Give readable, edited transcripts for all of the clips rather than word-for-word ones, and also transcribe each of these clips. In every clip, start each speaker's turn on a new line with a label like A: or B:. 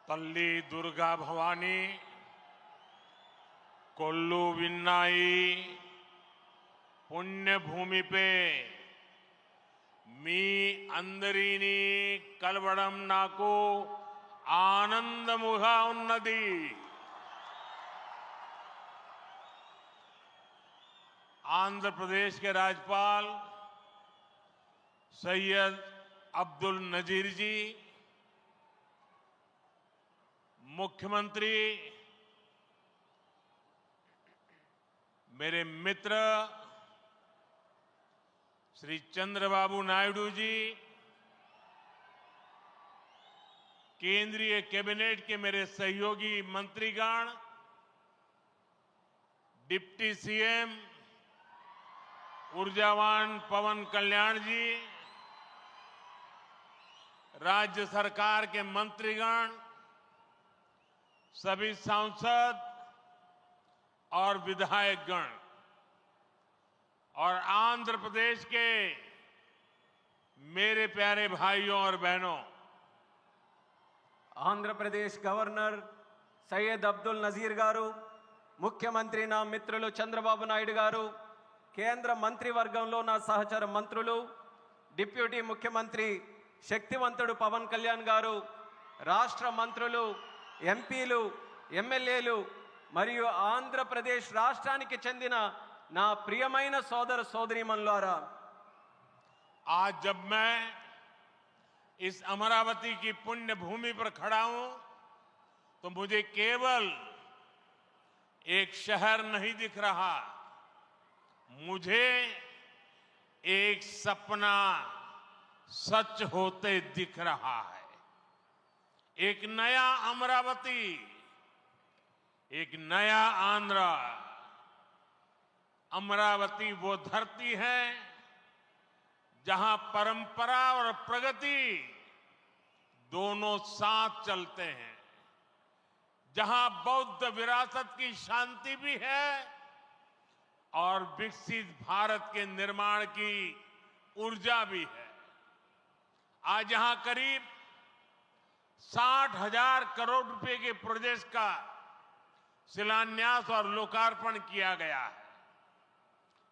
A: तल्ली दुर्गा भवानी कोल्लू विन्नाई पुण्य भूमि पे मी अंदरीनी कलवड़म नाकू आनंदमुगा उन्नति आंध्र प्रदेश के राज्यपाल सैयद अब्दुल नजीर जी, मुख्यमंत्री, मेरे मित्र श्री चंद्रबाबू नायडू जी, केंद्रीय कैबिनेट के मेरे सहयोगी मंत्रीगण, डिप्टी सीएम ऊर्जावान पवन कल्याण जी, राज्य सरकार के मंत्रीगण, सभी सांसद और विधायकगण और आंध्र प्रदेश के मेरे प्यारे भाइयों और बहनों,
B: आंध्र प्रदेश गवर्नर सैयद अब्दुल नजीर गारू, मुख्यमंत्री ना मित्रुलु चंद्रबाबु नायडू गारू, కేంద్ర మంత్రివర్గంలో నా సహచర మంత్రులు, డిప్యూటీ ముఖ్యమంత్రి శక్తివంతుడు పవన్ కళ్యాణ్ గారు, రాష్ట్ర మంత్రులు, ఎంపీలు, ఎమ్మెల్యేలు మరియు ఆంధ్రప్రదేశ్ రాష్ట్రానికి చెందిన నా ప్రియమైన సోదర సోదరీమణులారా,
A: आज जब मैं इस अमरावती की पुण्य भूमि पर खड़ा हूं तो मुझे केवल एक शहर नहीं दिख रहा, मुझे एक सपना सच होते दिख रहा है। एक नया अमरावती, एक नया आंध्र। अमरावती वो धरती है जहां परंपरा और प्रगति दोनों साथ चलते हैं, जहां बौद्ध विरासत की शांति भी है और विकसित भारत के निर्माण की ऊर्जा भी है। आज यहां करीब 60,000 करोड़ रुपए के प्रोजेक्ट का शिलान्यास और लोकार्पण किया गया है।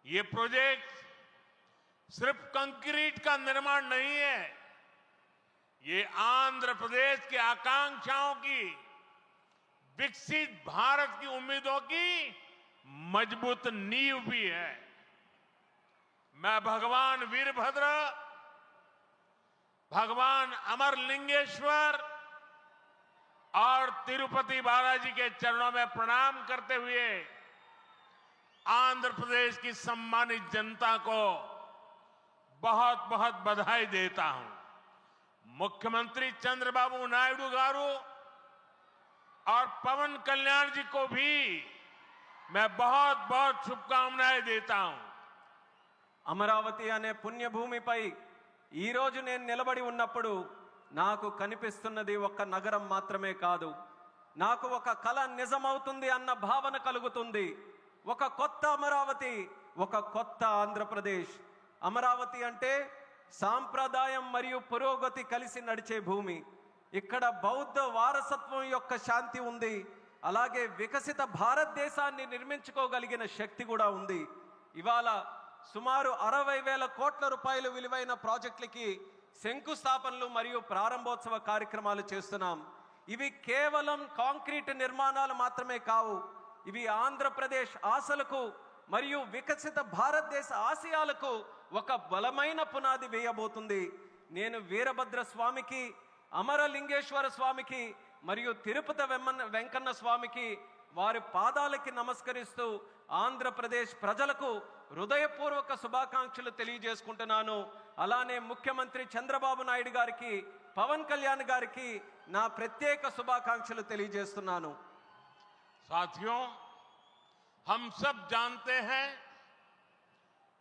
A: ये प्रोजेक्ट सिर्फ कंक्रीट का निर्माण नहीं है, ये आंध्र प्रदेश की आकांक्षाओं की, विकसित भारत की उम्मीदों की मजबूत नींव भी है। मैं भगवान वीरभद्र, भगवान अमरलिंगेश्वर और तिरुपति बालाजी के चरणों में प्रणाम करते हुए आंध्र प्रदेश की सम्मानित जनता को बहुत बहुत बधाई देता हूं। मुख्यमंत्री चंद्रबाबू नायडू गारू और पवन कल्याण जी को भी मैं बहुत बहुत शुभकामनाएं देता हूं।
B: అమరావతి అనే పుణ్యభూమిపై ఈ రోజు నేను నిలబడి ఉన్నప్పుడు నాకు కనిపిస్తున్నది ఒక నగరం మాత్రమే కాదు, నాకు ఒక కల నిజమవుతుంది అన్న భావన కలుగుతుంది। ఒక కొత్త అమరావతి, ఒక కొత్త ఆంధ్రప్రదేశ్। అమరావతి అంటే సాంప్రదాయం మరియు పురోగతి కలిసి నడిచే భూమి। ఇక్కడ బౌద్ధ వారసత్వం యొక్క శాంతి ఉంది, అలాగే వికసిత భారతదేశాన్ని నిర్మించుకోగలిగిన శక్తి కూడా ఉంది। ఇవాళ సుమారు 60,000 కోట్ల రూపాయల విలువైన ప్రాజెక్టులకి శంకుస్థాపనలు మరియు ప్రారంభోత్సవ కార్యక్రమాలు చేస్తున్నాం। ఇవి కేవలం కాంక్రీట్ నిర్మాణాలు మాత్రమే కావు, ఇవి ఆంధ్రప్రదేశ్ ఆశలకు మరియు వికసిత భారతదేశ ఆశయాలకు ఒక బలమైన పునాది వేయబోతుంది। నేను వీరభద్ర స్వామికి, అమరలింగేశ్వర స్వామికి మరియు తిరుపతి వెంకన్న స్వామికి వారి పాదాలకి నమస్కరిస్తూ ఆంధ్రప్రదేశ్ ప్రజలకు హృదయపూర్వక శుభాకాంక్షలు తెలియజేసుకుంటున్నాను। అలానే ముఖ్యమంత్రి చంద్రబాబు నాయుడు గారికి, పవన్ కళ్యాణ్ గారికి నా ప్రత్యేక శుభాకాంక్షలు తెలియజేస్తున్నాను।
A: साथियों, हम सब जानते हैं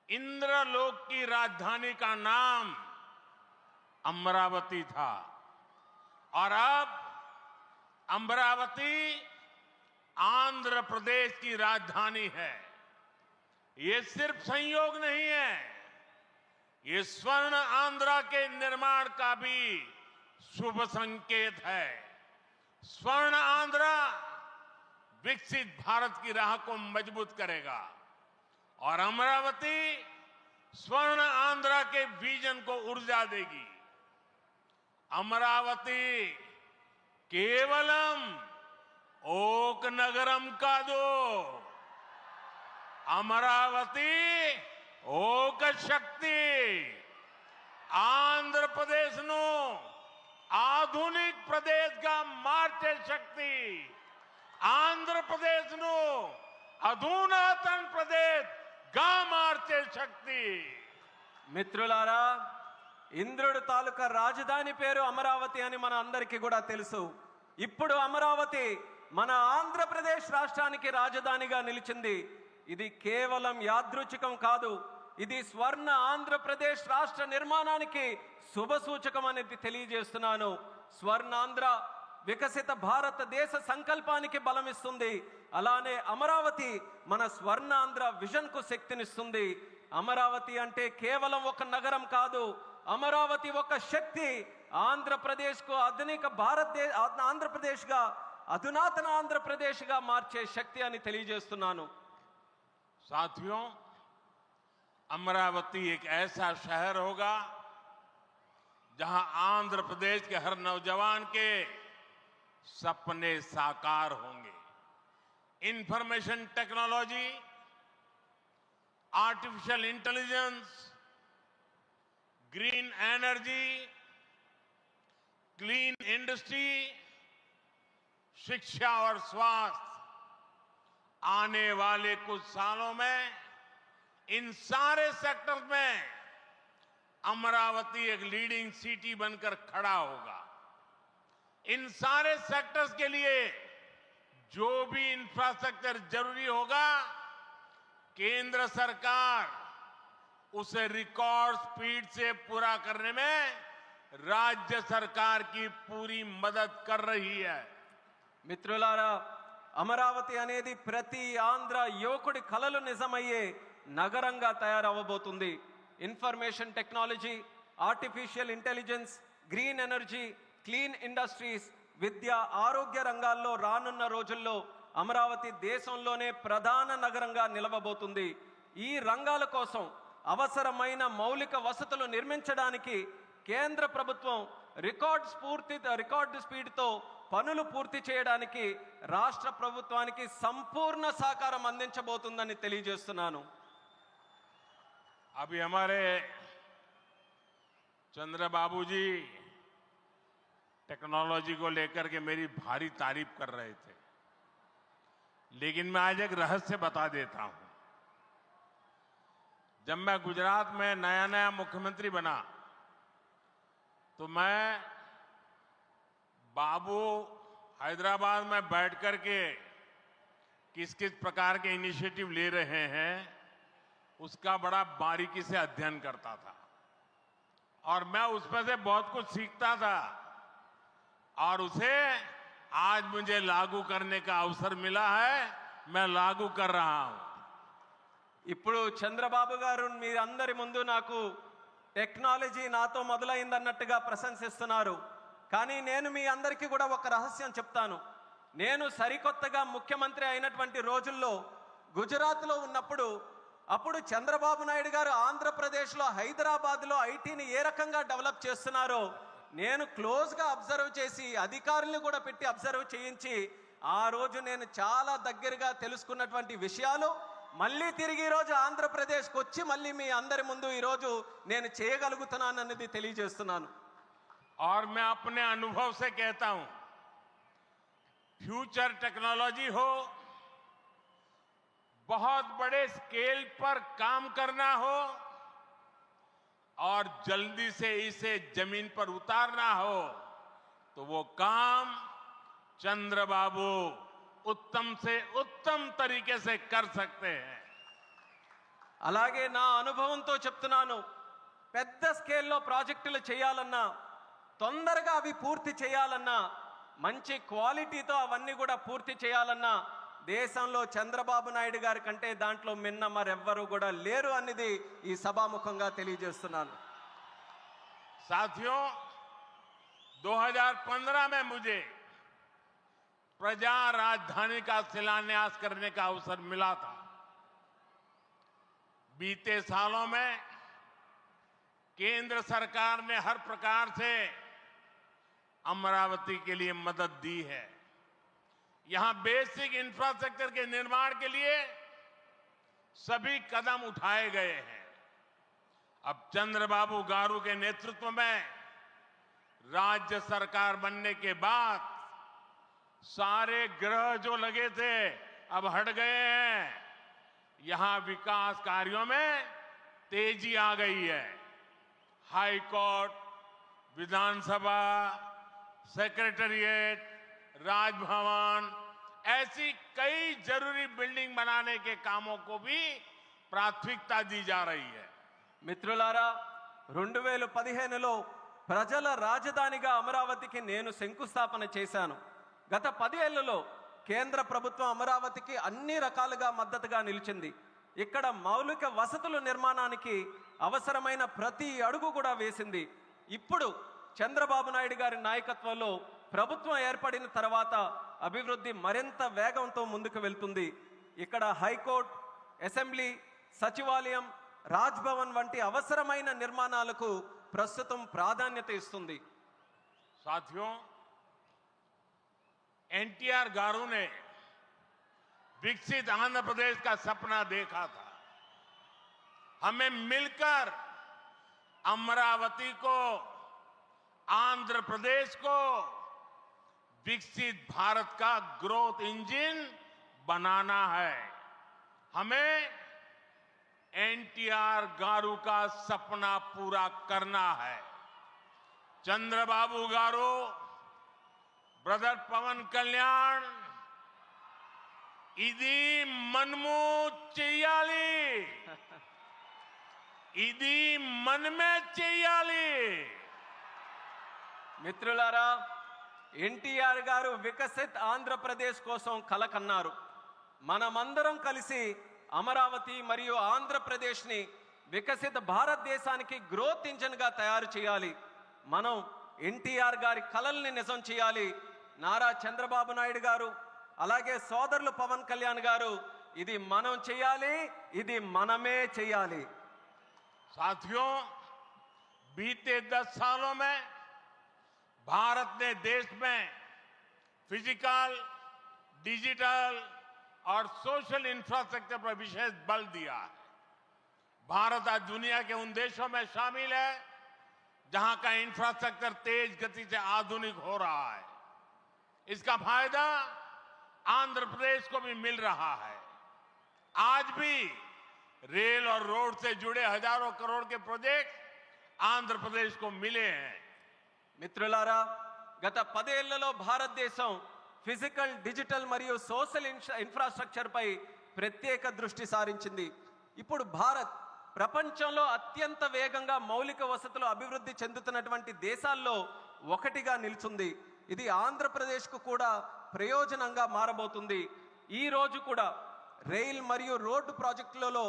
A: इंद्रलोक की राजधानी का नाम अमरावती था और अब अमरावती आंध्र प्रदेश की राजधानी है। ये सिर्फ संयोग नहीं है, ये स्वर्ण आंध्रा के निर्माण का भी शुभ संकेत है। स्वर्ण आंध्र विकसित भारत की राह को मजबूत करेगा और अमरावती स्वर्ण आंध्र के विजन को ऊर्जा देगी। अमरावती केवलम ओक नगरम कादो, अमरावती ओक शक्ति आंध्र प्रदेश नो आधुनिक प्रदेश का मार्चे शक्ति आंध्र प्रदेश नो अधुनातन प्रदेश గా మార్చే శక్తి।
B: మిత్రులారా, ఇంద్రుడు తాలూకా రాజధాని పేరు అమరావతి అని మన అందరికీ కూడా తెలుసు. ఇప్పుడు అమరావతి మన ఆంధ్రప్రదేశ్ రాష్ట్రానికి రాజధానిగా నిలిచింది. ఇది కేవలం యాదృచ్ఛికం కాదు, ఇది స్వర్ణ ఆంధ్రప్రదేశ్ రాష్ట్ర నిర్మాణానికి శుభ సూచకం అనేది తెలియజేస్తున్నాను. స్వర్ణాంధ్ర వికసిత భారతదేశ సంకల్పానికి బలమిస్తుంది. అలానే అమరావతి మన స్వర్ణాంధ్ర విజన్ కు శక్తినిస్తుంది. అమరావతి అంటే కేవలం ఒక నగరం కాదు, అమరావతి ఒక శక్తి. ఆంధ్రప్రదేశ్ కు ఆధునిక ఆంధ్రప్రదేశ్ గా అధునాతన ఆంధ్రప్రదేశ్ గా మార్చే శక్తి అని తెలియజేస్తున్నాను.
A: साथियों, अमरावती एक ऐसा शहर होगा जहां आंध्र प्रदेश के हर नौजवान के सपने साकार होंगे। Information technology, artificial intelligence, green energy, clean industry, शिक्षा और स्वास्थ्य, आने वाले कुछ सालों में इन सारे सेक्टर में अमरावती एक लीडिंग सिटी बनकर खड़ा होगा। इन सारे सेक्टर्स के लिए जो भी इंफ्रास्ट्रक्चर जरूरी होगा, केंद्र सरकार उसे रिकॉर्ड स्पीड से पूरा करने में राज्य सरकार की पूरी मदद कर रही है।
B: మిత్రులారా, అమరావతి అనేది ప్రతి ఆంధ్ర యువకుడి కలలు నిజమయ్యే నగరంగా తయారవబోతుంది. Information technology, artificial intelligence, green energy, clean industries, విద్య, ఆరోగ్య రంగాల్లో రానున్న రోజుల్లో అమరావతి దేశంలోనే ప్రధాన నగరంగా నిలవబోతుంది. ఈ రంగాల కోసం అవసరమైన మౌలిక వసతులు నిర్మించడానికి కేంద్ర ప్రభుత్వం రికార్డ్ స్పీడ్తో పనులు పూర్తి చేయడానికి రాష్ట్ర ప్రభుత్వానికి సంపూర్ణ సహకారం అందించబోతుందని తెలియజేస్తున్నాను.
A: अभी हमारे चंद्रबाबू जी टेक्नोलॉजी को लेकर के मेरी भारी तारीफ कर रहे थे, लेकिन मैं आज एक रहस्य बता देता हूं। जब मैं गुजरात में नया मुख्यमंत्री बना तो मैं बाबू हैदराबाद में बैठ करके किस किस प्रकार के इनिशिएटिव ले रहे हैं उसका बड़ा बारीकी से अध्ययन करता था और मैं उसमें से बहुत कुछ सीखता था और उसे आज मुझे लागू करने का अवसर मिला है। मैं लागू कर रहा हूं।
B: ఇప్పుడు చంద్రబాబు గారు మీ అందరి ముందు నాకు టెక్నాలజీ నాతో మొదలైందన్నట్టుగా ప్రశంసిస్తున్నారు. కానీ నేను మీ అందరికీ కూడా ఒక రహస్యం చెప్తాను. నేను సరికొత్తగా ముఖ్యమంత్రి అయినటువంటి రోజుల్లో గుజరాత్లో ఉన్నప్పుడు అప్పుడు చంద్రబాబు నాయుడు గారు ఆంధ్రప్రదేశ్లో హైదరాబాద్లో ఐటీని ఏ రకంగా డెవలప్ చేస్తున్నారో నేను క్లోజ్గా అబ్జర్వ్ చేసి అధికారులను కూడా పెట్టి అబ్జర్వ్ చేయించి ఆ రోజు నేను చాలా దగ్గరగా తెలుసుకున్నటువంటి విషయాలు మళ్ళీ తిరిగి ఈరోజు ఆంధ్రప్రదేశ్కి వచ్చి మళ్ళీ మీ అందరి ముందు ఈరోజు నేను చేయగలుగుతున్నానన్నది తెలియజేస్తున్నాను.
A: और मैं अपने अनुभव से कहता हूं, फ्यूचर टेक्नोलॉजी हो, बहुत बड़े स्केल पर काम करना हो और जल्दी से इसे जमीन पर उतारना हो तो वो काम चंद्रबाबू उत्तम से उत्तम तरीके से कर सकते हैं.
B: అలాగే నా అనుభవంతో చెప్తున్నాను, పెద్ద స్కేల్లో ప్రాజెక్టులు చేయాలన్నా తొందరగా అవి పూర్తి చేయాలన్నా మంచి క్వాలిటీతో అవన్నీ కూడా పూర్తి చేయాలన్నా దేశంలో చంద్రబాబు నాయుడు గారి కంటే దాంట్లో మిన్న మరెవ్వరూ కూడా లేరు అనేది ఈ సభాముఖంగా తెలియజేస్తున్నాను.
A: साथियों, 2015 में मुझे प्रजा राजधानी का शिलान्यास करने का अवसर मिला था। बीते सालों में केंद्र सरकार ने हर प्रकार से अमरावती के लिए मदद दी है। यहां बेसिक इंफ्रास्ट्रक्चर के निर्माण के लिए सभी कदम उठाए गए हैं। अब चंद्रबाबू गारू के नेतृत्व में राज्य सरकार बनने के बाद सारे ग्रह जो लगे थे अब हट गए हैं। यहां विकास कार्यों में तेजी आ गई है। हाई कोर्ट, विधानसभा, सेक्रेटेरिएट, राजभवन, ऐसी कई जरूरी बिल्डिंग बनाने के कामों को भी प्राथमिकता दी जा रही है।
B: మిత్రులారా 2015లో ప్రజల రాజధానిగా అమరావతికి నేను శంకుస్థాపన చేశాను. గత 10 ఏళ్లలో కేంద్ర ప్రభుత్వం అమరావతికి అన్ని రకాలుగా మద్దతుగా నిలిచింది. ఇక్కడ మౌలిక వసతుల నిర్మాణానికి అవసరమైన ప్రతి అడుగు కూడా వేసింది. ఇప్పుడు చంద్రబాబు నాయుడు గారి నాయకత్వంలో ప్రభుత్వం ఏర్పడిన తర్వాత అభివృద్ధి మరింత వేగంతో ముందుకు వెళ్తుంది. ఇక్కడ హైకోర్టు, అసెంబ్లీ, సచివాలయం, రాజ్భవన్ వంటి అవసరమైన నిర్మాణాలకు ప్రస్తుతం ప్రాధాన్యత ఇస్తుంది.
A: साथियों, एनटीआर गारू ने विकसित आंध्र प्रदेश का सपना देखा था। हमें मिलकर अमरावती को, आंध्र प्रदेश को विकसित भारत का ग्रोथ इंजन बनाना है। हमें एनटीआर गारू का सपना पूरा करना है। चंद्रबाबू गारू, ब्रदर पवन कल्याण, इदी मनमू చెయ్యాలి, ఇది మనమే చెయ్యాలి.
B: మిత్రులారా, ఎన్టీఆర్ గారు వికసిత్ ఆంధ్రప్రదేశ్ కోసం కల కన్నారు. మనమందరం కలిసి అమరావతి మరియు ఆంధ్రప్రదేశ్ని వికసిత భారతదేశానికి గ్రోత్ ఇంజిన్గా తయారు చేయాలి. మనం ఎన్టీఆర్ గారి కలల్ని నిజం చేయాలి. నారా చంద్రబాబు నాయుడు గారు, అలాగే సోదరులు పవన్ కళ్యాణ్ గారు, ఇది మనం చేయాలి, ఇది మనమే చేయాలి.
A: साथियों, बीते 10 सालों में भारत ने देश में फिजिकल, डिजिटल और सोशल इंफ्रास्ट्रक्चर पर विशेष बल दिया है। भारत आज दुनिया के उन देशों में शामिल है जहां का इंफ्रास्ट्रक्चर तेज गति से आधुनिक हो रहा है। इसका फायदा आंध्र प्रदेश को भी मिल रहा है। आज भी रेल और रोड से जुड़े हजारों करोड़ के प्रोजेक्ट आंध्र प्रदेश को मिले हैं।
B: మిత్రులారా, గత 10 ఏళ్లలో భారతదేశం ఫిజికల్, డిజిటల్ మరియు సోషల్ ఇన్ఫ్రాస్ట్రక్చర్ పై ప్రత్యేక దృష్టి సారించింది. ఇప్పుడు భారత్ ప్రపంచంలో అత్యంత వేగంగా మౌలిక వసతులు అభివృద్ధి చెందుతున్నటువంటి దేశాల్లో ఒకటిగా నిలుచుంది. ఇది ఆంధ్రప్రదేశ్కు కూడా ప్రయోజనంగా మారబోతుంది. ఈ రోజు కూడా రైల్ మరియు రోడ్డు ప్రాజెక్టులలో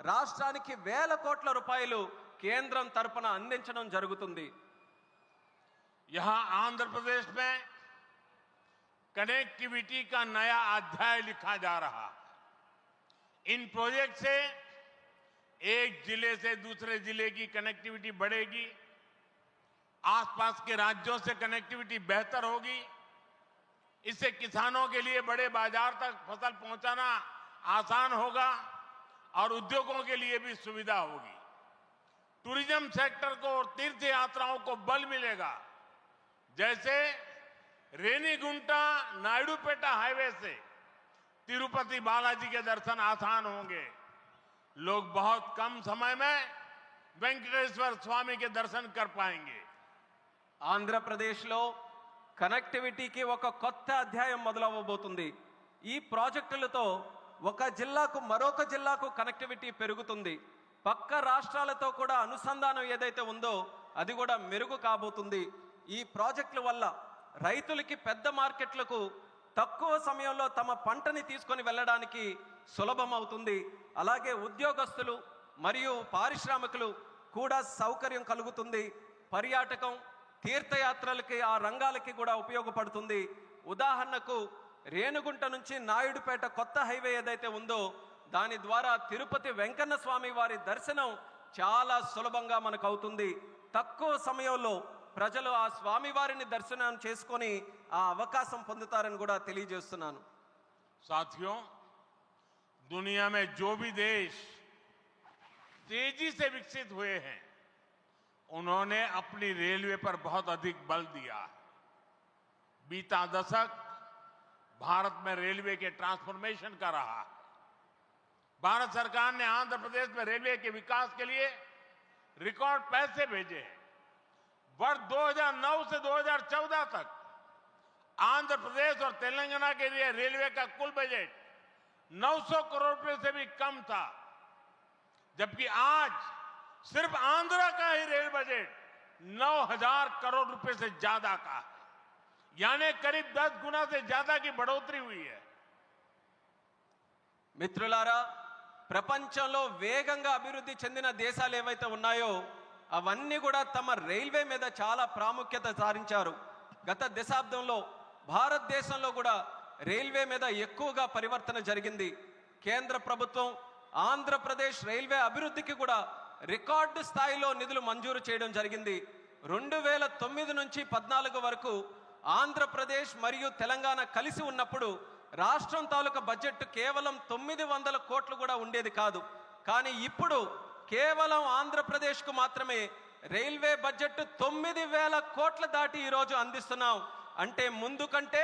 B: రాష్ట్రానికి వేల కోట్ల రూపాయలు కేంద్రం తరపున అందించడం జరుగుతుంది.
A: यहां आंध्र प्रदेश में कनेक्टिविटी का नया अध्याय लिखा जा रहा है। इन प्रोजेक्ट से एक जिले से दूसरे जिले की कनेक्टिविटी बढ़ेगी, आसपास के राज्यों से कनेक्टिविटी बेहतर होगी। इससे किसानों के लिए बड़े बाजार तक फसल पहुंचाना आसान होगा और उद्योगों के लिए भी सुविधा होगी। टूरिज्म सेक्टर को और तीर्थ यात्राओं को बल मिलेगा। जैसे रेनीगुंटा नायडूपेटा हाईवे से तिरुपति बालाजी के दर्शन आसान होंगे। लोग बहुत कम समय में वेंकटेश्वर स्वामी के दर्शन कर पाएंगे।
B: ఆంధ్రప్రదేశ్లో కనెక్టివిటీకి ఒక కొత్త అధ్యాయం మొదలవబోతుంది. ఈ ప్రాజెక్టులతో ఒక జిల్లాకు మరొక జిల్లాకు కనెక్టివిటీ పెరుగుతుంది. పక్క రాష్ట్రాలతో కూడా అనుసంధానం ఏదైతే ఉందో అది కూడా మెరుగు కాబోతుంది. ఈ ప్రాజెక్టుల వల్ల రైతులకి పెద్ద మార్కెట్లకు తక్కువ సమయంలో తమ పంటని తీసుకొని వెళ్ళడానికి సులభం అవుతుంది. అలాగే ఉద్యోగస్తులు మరియు పారిశ్రామికులు కూడా సౌకర్యం కలుగుతుంది. పర్యాటకం, తీర్థయాత్రలకి ఆ రంగాలకి కూడా ఉపయోగపడుతుంది. ఉదాహరణకు రేణుగుంట నుంచి నాయుడుపేట కొత్త హైవే ఏదైతే ఉందో దాని ద్వారా తిరుపతి వెంకన్న స్వామి వారి దర్శనం చాలా సులభంగా మనకు అవుతుంది. తక్కువ సమయంలో ప్రజలు ఆ స్వామి వారిని దర్శనం చేసుకొని ఆ అవకాశం పొందుతారని కూడా తెలియజేస్తున్నాను.
A: साथियों, दुनिया में जो भी देश तेजी से विकसित हुए हैं उन्होंने अपनी रेलवे पर बहुत अधिक बल दिया। बीता दशक भारत में रेलवे के ट्रांसफॉर्मेशन का रहा। भारत सरकार ने आंध्र प्रदेश में रेलवे के विकास के लिए रिकॉर्ड पैसे भेजे हैं। वर्ष 2009 से 2014 तक आंध्र प्रदेश और तेलंगाना के लिए रेलवे का कुल बजट 900 करोड़ रुपए से भी कम था, जबकि आज सिर्फ आंध्र का ही रेल बजट 9000 करोड़ रुपए से ज्यादा का है, यानी करीब 10 गुना से ज्यादा की बढ़ोतरी हुई है।
B: మిత్రులారా, ప్రపంచంలో వేగంగా అభివృద్ధి చెందిన దేశాలు ఏవైతే ఉన్నాయో అవన్నీ కూడా తమ రైల్వే మీద చాలా ప్రాముఖ్యత సారించారు. గత దశాబ్దంలో భారతదేశంలో కూడా రైల్వే మీద ఎక్కువగా పరివర్తన జరిగింది. కేంద్ర ప్రభుత్వం ఆంధ్రప్రదేశ్ రైల్వే అభివృద్ధికి కూడా రికార్డు స్థాయిలో నిధులు మంజూరు చేయడం జరిగింది. 2009 నుంచి 14 వరకు ఆంధ్రప్రదేశ్ మరియు తెలంగాణ కలిసి ఉన్నప్పుడు రాష్ట్రం తాలూకా బడ్జెట్ కేవలం 900 కోట్లు కూడా ఉండేది కాదు. కానీ ఇప్పుడు కేవలం ఆంధ్రప్రదేశ్కు మాత్రమే రైల్వే బడ్జెట్ 9000 కోట్ల దాటి ఈరోజు అందిస్తున్నాం. అంటే ముందు కంటే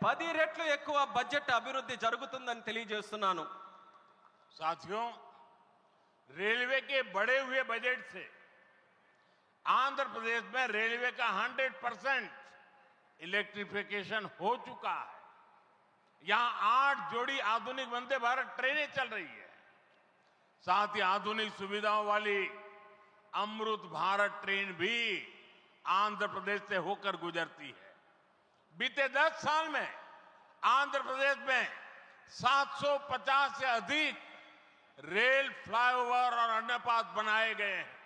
B: 10 రెట్లు ఎక్కువ బడ్జెట్ అభివృద్ధి జరుగుతుందని తెలియజేస్తున్నాను.
A: साथियों, रेलवे के बढ़े हुए बजट से आंध्र प्रदेश में रेलवे का 100% इलेक्ट्रिफिकेशन हो चुका है। यहां 8 जोड़ी आधुनिक वंदे भारत ट्रेनें चल रही है। साथ ही आधुनिक सुविधाओं वाली अमृत भारत ट्रेन भी आंध्र प्रदेश से होकर गुजरती है। बीते 10 साल में आंध्र प्रदेश में 750 से अधिक रेल फ्लाईओवर और अंडरपास बनाए गए हैं।